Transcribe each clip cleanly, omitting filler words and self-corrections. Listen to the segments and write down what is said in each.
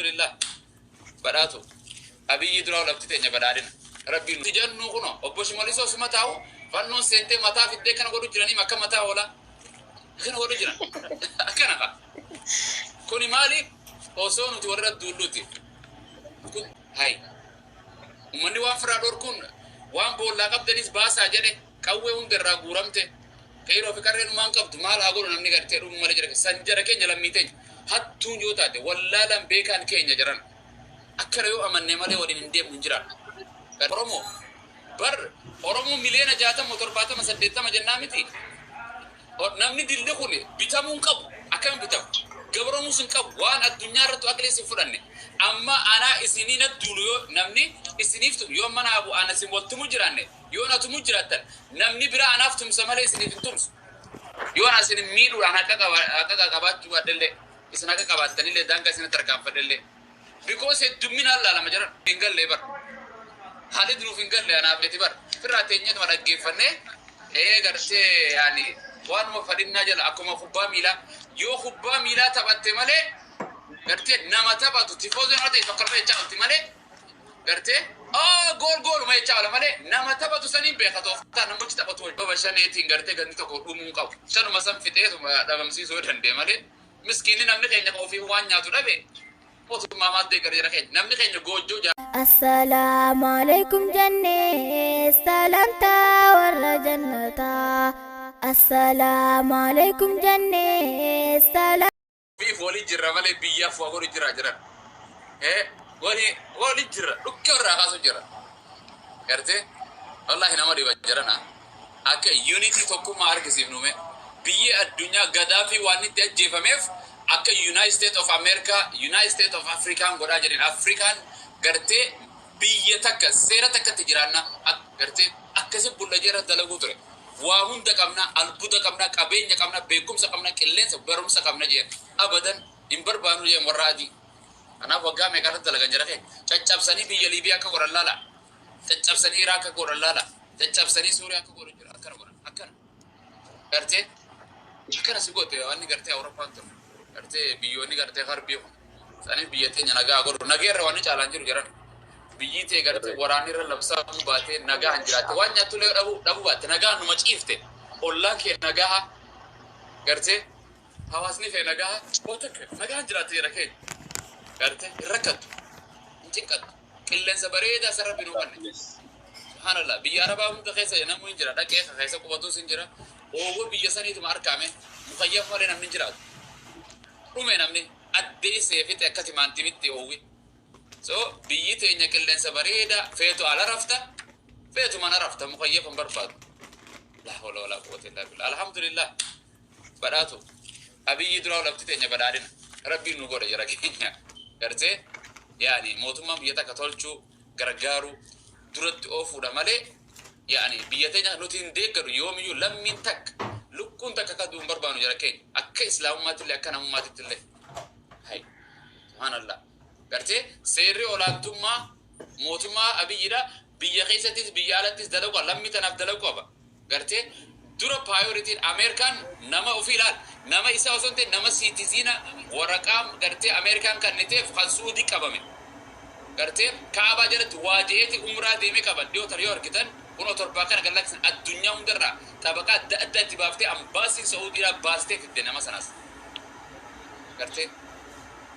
alhamdulillah badatu abiyyi dura labtitenya badadina rabbi tijannu kuno obboshi maliso sumatau fannon sente mata fidde kana godu jirani makka mata wala kana godu jiran kana ka kuni mali osonu ti warra duluti kun hay umani wa frador kun wa bolla qabdanis basa jade kawwe hunderra guramte kayro fikaren man qabdu mal hagoru namni garte dum mala jere sanjara kenya lamiten hattu jotade walla lam bekan kenya jaran akkara yo amanne male wadi inde munjira oromo milena jata motor bata masaddeta majannamiti namni dilde kuni bitamun qabu akam bitam gabro musun qabu wan addunya ratu akle sifudanne amma ana isinina duluyo namni isiniftu yo mana abu ana simwaltu mujranne yo na tumujratan namni bira anaftum samale isiniftum yo na sin midu ana kaka kabatu wadelle isnaka kabatani le danga sin tarkam fadelle because dumina alla la majara dingal lebar halid nu fingal le ana betibar firatenya ma daggefanne garte yani wan mo fadinna jala akuma khubba mila yo khubba mila tabatte male garte nama tabatu tifozo hada ifakarbe chaalti male garte gol ma chaala male nama tabatu sanin be khato ta namu tabatu baba shane tin garte ganni to ko dumu qaw shanu masam fiteetu ma dabamsi so dande male miskinin namni kenya ko fi wanya tu dabe potu mama de garjara kenya namni kenya gojo السلام عليكم جنة سلامتا ورا جنتا السلام عليكم جنة سلام في فولي جرا مالي بيا فوغوري جرا جرا ولي جرا دكرا غاسو جرا كرتي والله نما دي بجرنا اك يونيتي توكو مارك سيفنومه بيي الدنيا غدافي واني تجيفمف اك يونايتد ستيت اوف امريكا يونايتد ستيت اوف افريكان غداجرين افريكان garte biyya takka seera takka tijirana garte akkasi bulla jera dalagu ture wa hunda qabna albuda qabna qabeenya qabna beekumsa qabna qilleensa barumsa qabna je abadan imbarbanu je moradi ana waga me kana dalagan jara ke caccabsani biyya libiya ka gorallala caccabsani iraq ka gorallala caccabsani suriya ka gorallala jira akkana garte akkana sigote wani garte europa to garte biyoni garte harbiyo sani biyate naga goru nageerra wani chaalanjiru jaran biyite garte warani ra labsa baate naga hanjirate wanya tule dabu baate naga numa ciifte olla ke naga garte hawasni fe naga botak naga hanjirate rake garte rakat intikat killensa bareda sarabinu wanne subhanallah biya araba mun ka khaysa namu injira dake khaysa ko batu sinjira o biya sani tum arkame mukhayyaf wala namni injira rume namni adde sefite akati mantimitti owi so biyite nya killensa bareda feetu ala rafta feetu man rafta mukhayyafan barbad la hawla wala quwwata illa billah alhamdulillah badatu abiyyi dura labtite nya badadina rabbi nu goda jara kenya garte yani motumma biyata katolchu gargaru durat ofu da male yani biyate nya nutin degaru yomiyu lammin tak lukun takakadu barbanu jara kenya akka islamumatil akka namumatil subhanallah garte sirri olantumma motuma abiyida biya khaysatis biyalatis dalagu lammi tanaf dalagu aba garte dura priority american nama ofilal nama isa osonte nama citizena waraqam garte american kanete khansudi qabame garte kaaba jarat wajiyati umra deme kabaddo tariyor kitan kuno torba kana galaksan addunya hundarra tabaka adda tibafte ambasi saudiya baste fidde nama sanas garte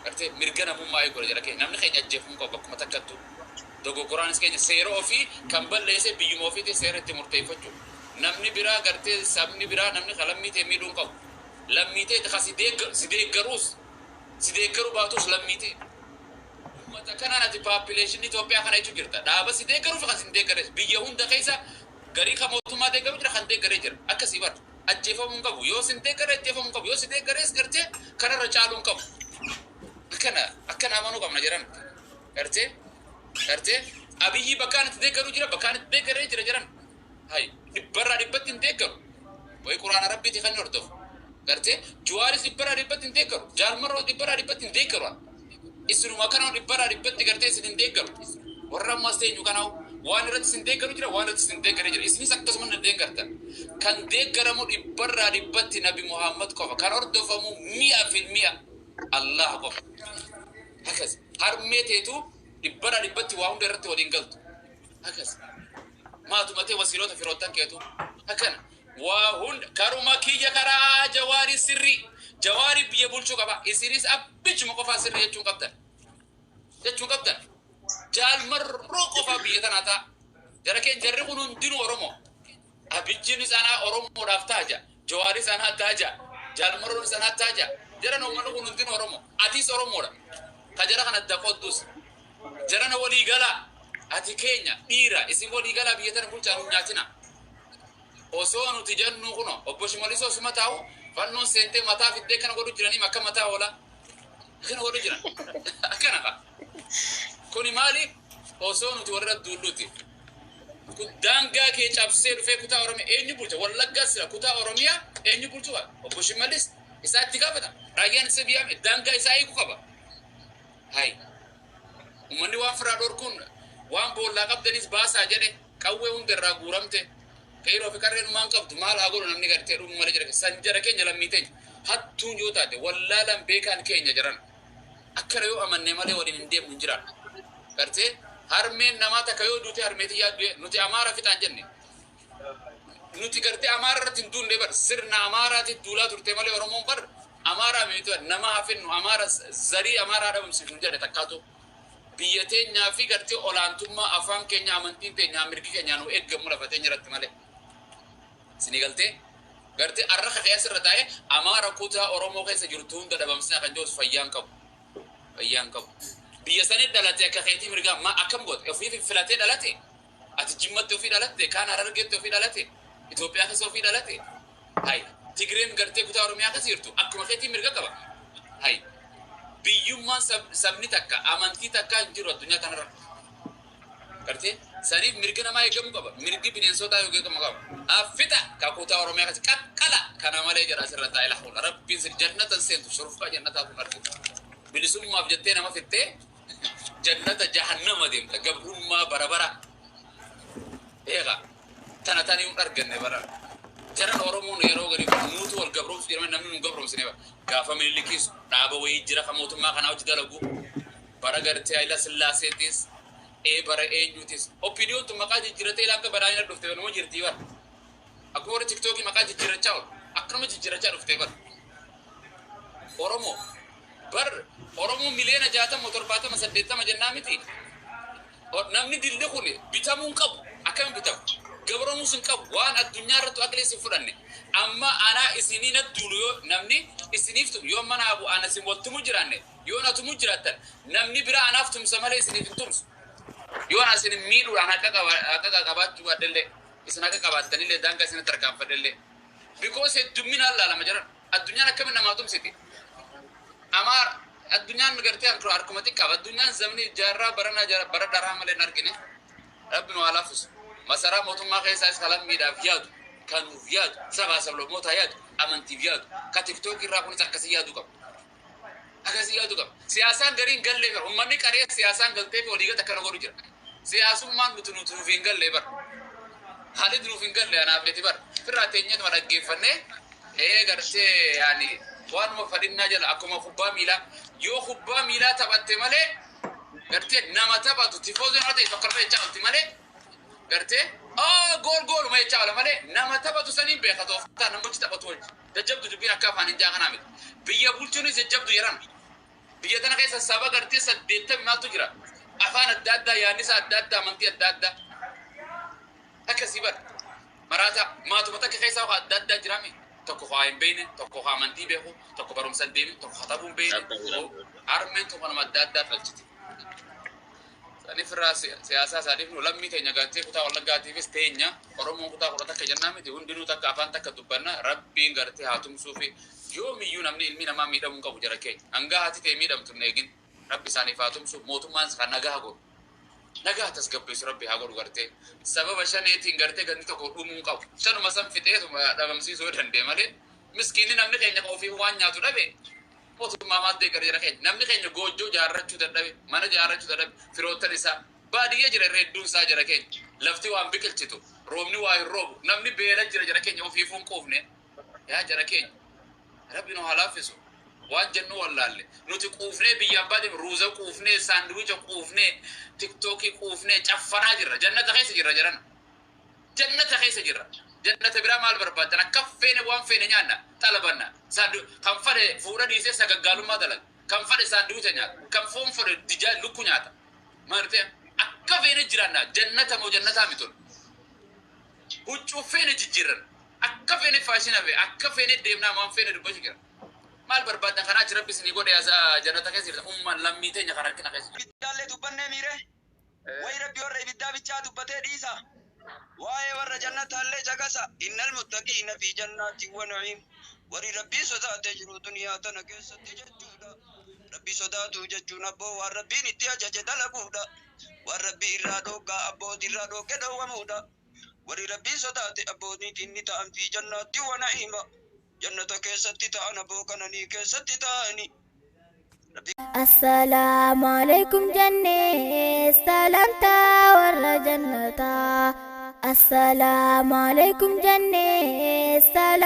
garte mirgana mumma ay gol jara ke namni khenya jefum ko bakuma takattu dogo qur'an skenya sero ofi kambal lese biyum ofi te sero te murtay faccu namni bira garte sabni bira namni khalammi te midun ko lammi te side garu batus lammi te mata kana na population Ethiopia kana itu jirta da ba side garu fa side gares biya hunda kaisa gari khamotuma de garu jira khande gare jira akasibar ajefum ko yo sinde gare ajefum ko yo side gares garte kana racalun ko akana amanu kamna jaran garte abiyyi bakanat degaru jira bakanat degare jira jaran hay dibbarra dibatin degaru way qur'an rabbi ti khanordo garte juwaris dibbarra dibatin degaru jalmaro dibbarra dibatin degaru isru makano dibbarra dibatti garte sin degaru warra maste nyukanaw waan irratti sin degaru jira waan irratti sin degare jira isni sakkasuma degarta kan degaramu dibbarra dibatti nabi muhammad ko kan ordofamu 100% Allah qof harmeeteetu dhibbara dhibbatti waa hunda irratti waliin galtu akkas maatumate wasiilota firoottan keetu akkana waa hunda karuma kiyya karaa jawaari sirri jawaari biyya bulchuu qaba isinis abbichuma qofaa sirri jechuun qabdan jaal marroo qofaa biyya tanaa ta'a jara keen jarri kun hundinuu oromoo abijjiin isaanaa oromoodhaaf taaja jawaari isaanaa taaja jaal marroon isaanaa taaja jara noommanni kun hundinuu oromoo atiis oromoodha ka jara kana adda qoddus jarana walii galaa ati keenya dhiira isin walii galaa biyya tana bulchaa nu nyaatina osoo nuti jennu kuno obbo Shimoliis osuma taa'u fannoon seentee mataa fiddee kana godhu jiranii akka mataa oola kana godhu jiran akkana ka kuni maali osoo nuti warra duulluti daangaa kee cabsee dhufee kutaa Oromiyaa eenyu bulcha Wallaggaa sira kutaa Oromiyaa eenyu bulchu obbo Shimoliis isaatti gaafata raayyaan isa biyyaame daangaa isaa eegu qaba hay ummanni waan firaa dhorkuun waan boollaa qabdanis baasaa jedhe qawwee hundarraa guuramte kayroo fi qarreen maan qabdu maal haa godhu namni gartee dhumu malee jira san jara keenya lammii teenya hattuun yoo taate wallaalan beekaan keenya jiran akkana yoo amannee malee waliin hin deemnu hin jiran gartee harmeen namaa takka yoo duute harmeeti yaaddu nuti amaara fixaan jenne nuti gartee amaara irratti hin duunne bar sirna amaaraati duulaa turte malee oromoon bar amaaraa meetu nama hafennu amaara zarii amaaraa dhabamsiifnu jedhe takkaatu biyya teenyaa fi gartee olaantummaa afaan keenya amantiin teenyaa mirgi keenya nu eeggamu lafa teenya irratti malee sini galtee gartee arra keessa irra taa'ee amaara kutaa oromoo keessa jirtu hunda dhabamsina kan joos fayyaan qabu biyya sanii dhalatee akka keetii mirgaa ma akkam goote ofii filatee dhalate ati jimmatti ofii dhalate kaan harargeetti ofii dhalate Itoophiyaa keessa ofii dhalate hay Tigreen gartee kutaa Oromiyaa keessa jirtu akkuma keetii mirga qaba hay biyyummaan sabni takka amantii takka hin jiru addunyaa kanarra gartee saniif mirgi namaa eegamu qaba mirgi bineensotaa eegamu qaba affita ka kutaa Oromiyaa keessa qaqqala kana malee jira asirra taa'e lahuun rabbiin sin jannatan seentu shurufaa jannataa kun argitu bilisummaaf jettee nama fittee jannata jahannama deemta gabrummaa bara eega tana tani un arganne bara jaran oromoon yeroo gari nuutu wal gabroomsu jedhame namni nu gabroomsine ba gaafa milikiis dhaaba wayii jira ka mootummaa kanaa hojii dalagu bara gartee Hayila Sillaaseetis bara eenyutis opiniyoon tun maqaa jijjiiratee ilaa akka badhaadhina dhufte nama jirtii bara akkuma warri tiktookii maqaa jijjiirachaa ol akkanuma jijjiirachaa dhufte bara oromoo miliyoona 60-70 jennaa miti namni dilde kun bitamuun qabu akkam bitamu gabroomuu sun qabu waan addunyaa irratti aqleessi fudhanne amma anaa isinii na duulu yoo namni isiniif tum yoo mana abu ana isin waltumu jiraanne yoo na tumu jiraattan namni bira anaaf tumsa malee isiniif hin tumsu yoo na isin miidhuudhaan akka qabaachuu baaddellee isin akka qabaattanillee daangaa isin tarkaanfadhellee because heddumminaan laalama jiran addunyaan akkamiin namaa tumsiti amaar addunyaan gartee harkuma xiqqaaf addunyaan zamni jaarraa bara daraa malee hin argine rabbi nu alaafus masaraa mootummaa keessaa isa lammiidhaaf yaadu kanuuf yaadu sabaa sablammootaa yaadu amantiif yaadu ka tiktook irraa kunis akkasii yaadu qabu siyaasaan gariin gallee bara ummanni qaree siyaasaan galtee fi waliigata akkana godhu jira siyaasummaan nuuf hin gallee bara haalli nuuf hin gallee anaafleeti bara firraa teenyatuma dhaggeeffannee gartee yaani waanuma fadhinnaa jala akkuma kubbaa miilaa yoo kubbaa miilaa taphatte malee gartee nama taphatu tifoozon haa ta'e tokkorra jechaa olti malee gartee gooluma jechaa ola malee nama taphatu saniin beeka tooftaa namichi taphatu wajji jajjabdu dubbiin akka afaan hin jaakanaa miti biyya bulchuunis jajjabdu jedhan biyya tana keessa saba gartee 80 jira afaan adda addaa yaadnisa adda addaa amantii adda addaa akkasii bara maraata maatuma takka keessaa waa adda addaa jiraame tokko waa hin beekne tokko waa amantii beeku tokko barumsa hin deemne tokko katabuu hin beekne armeen tokko nama adda addaa dhalchiti saniif irraa siyaasaa isaaniif nu lammii teenya gartee kutaa Wallaggaatiifis teenya oromoon kutaa kudha takka jennaa miti hundinuu takka afaan takka dubbanna rabbiin gartee haa tumsuu fi yoomiyyuu namni ilmi namaa miidhamuu qabu jara keenya hangaa haati ta'e miidhamtu hin eegin rabbi isaaniif haa tumsu mootummaan kan nagaa godhu nagaa tasgabbeessu rabbi haa godhu gartee sababa shaneetiin gartee ganni tokko dhumuu qabu shanuma san fixeetuma dhabamsiisuu danda'e malee miskiinni namni keenya ofii waan nyaatu dhabe mootummaa maal ta'e gara jara keenya namni keenya goojjoo jaarrachuu dadhabe mana jaarrachuu dadhabe firoottan isaa baadiyyaa jira hedduun isaa jara keenya lafti waan biqilchitu roobni waa hin roobu namni beela jira jara keenya ofiifuun quufne yaa jara keenya rabbi nu haa laaffisu waan jennu wallaalle nuti quufnee biyyaan baate ruuza quufnee saandwicha quufnee tiktookii quufnee caffanaa jirra jannata keessa jirra jedhan jannata keessa jirra jannata biraa maal barbaadan akka feene waan feene nyaanna talabanna sandu kan fade fuudha dhiisee sagaggaalummaa dalaga kan fade saandwicha nyaata kan foon fade dijaa lukku nyaata marte akka feene jiraanna jannata moo jannataa mitol huccuu feene jijjiirran akka feene faashina fe akka feene deemnaa waan feene dubbachi jira maal barbaadan kanaa jira bisni godhe asa jannata keessa jirta umman lammii teenya kan harkina keessa biddalle dubbanne miire way rabbi warra ibiddaa bichaa dubbatee dhiisa waa'ee warra jannataallee caqasa innal muttaqiina fi jannaatin wa na'iim warri rabbii sodaatee jiru duniyaa tana keessatti jechuudha rabbii sodaatu jechuun abboo waan rabbiin itti ajaje dalaguudha waan rabbii irraa dhoogaa abbootii irraa dhooge dhowwamuudha warri rabbii sodaate abbootiin ni ta'an fi jannaatin wa na'iima jannata keessatti ta'an abboo kananii keessatti ta'ani السلام عليكم جنة سلامتا ورا جنتا السلام عليكم جنة سلام